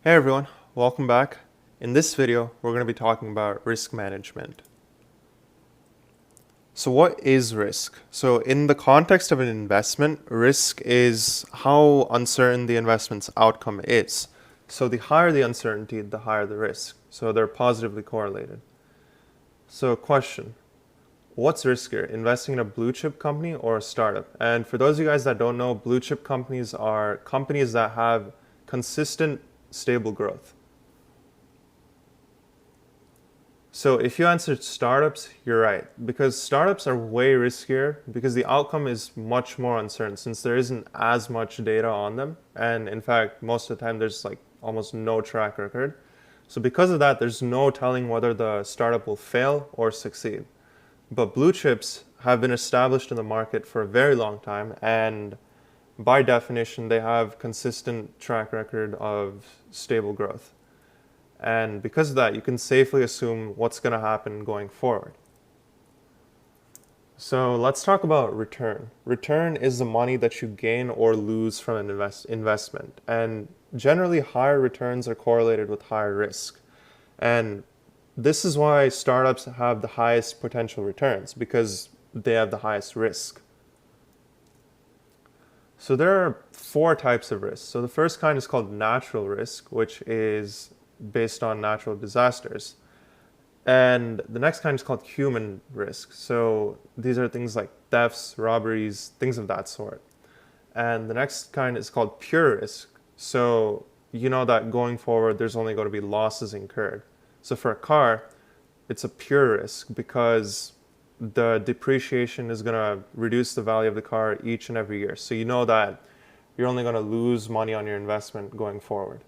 Hey everyone, welcome back. In this video, we're going to be talking about risk management. So what is risk? So in the context of an investment, risk is how uncertain the investment's outcome is. So the higher the uncertainty, the higher the risk. So they're positively correlated. So question, what's riskier, investing in a blue chip company or a startup? And for those of you guys that don't know, blue chip companies are companies that have consistent, stable growth. So if you answered startups, you're right, because startups are way riskier because the outcome is much more uncertain since there isn't as much data on them. And in fact, most of the time there's like almost no track record. So because of that, there's no telling whether the startup will fail or succeed. But blue chips have been established in the market for a very long time, and by definition, they have consistent track record of stable growth. And because of that, you can safely assume what's going to happen going forward. So let's talk about return. Return is the money that you gain or lose from an investment. And generally, higher returns are correlated with higher risk. And this is why startups have the highest potential returns because they have the highest risk. So there are four types of risk. So the first kind is called natural risk, which is based on natural disasters. And the next kind is called human risk. So these are things like thefts, robberies, things of that sort. And the next kind is called pure risk. So you know that going forward, there's only going to be losses incurred. So for a car, it's a pure risk because the depreciation is going to reduce the value of the car each and every year. So you know that you're only going to lose money on your investment going forward.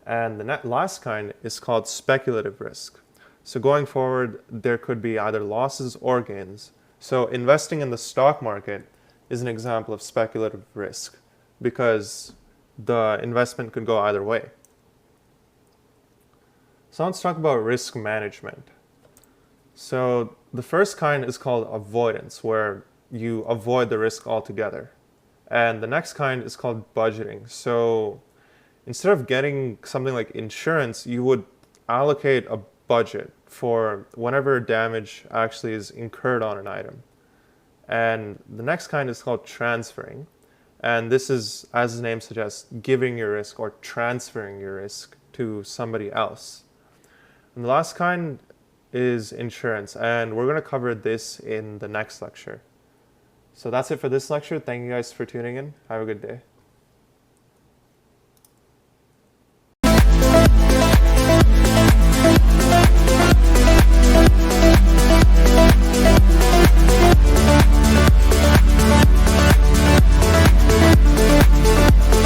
And the last kind is called speculative risk. So going forward, there could be either losses or gains. So investing in the stock market is an example of speculative risk because the investment could go either way. So let's talk about risk management. So the first kind is called avoidance, where you avoid the risk altogether. And the next kind is called budgeting. So instead of getting something like insurance, you would allocate a budget for whenever damage actually is incurred on an item. And the next kind is called transferring. And this is, as the name suggests, giving your risk or transferring your risk to somebody else. And the last kind is insurance. And we're going to cover this in the next lecture. So that's it for this lecture. Thank you guys for tuning in. Have a good day.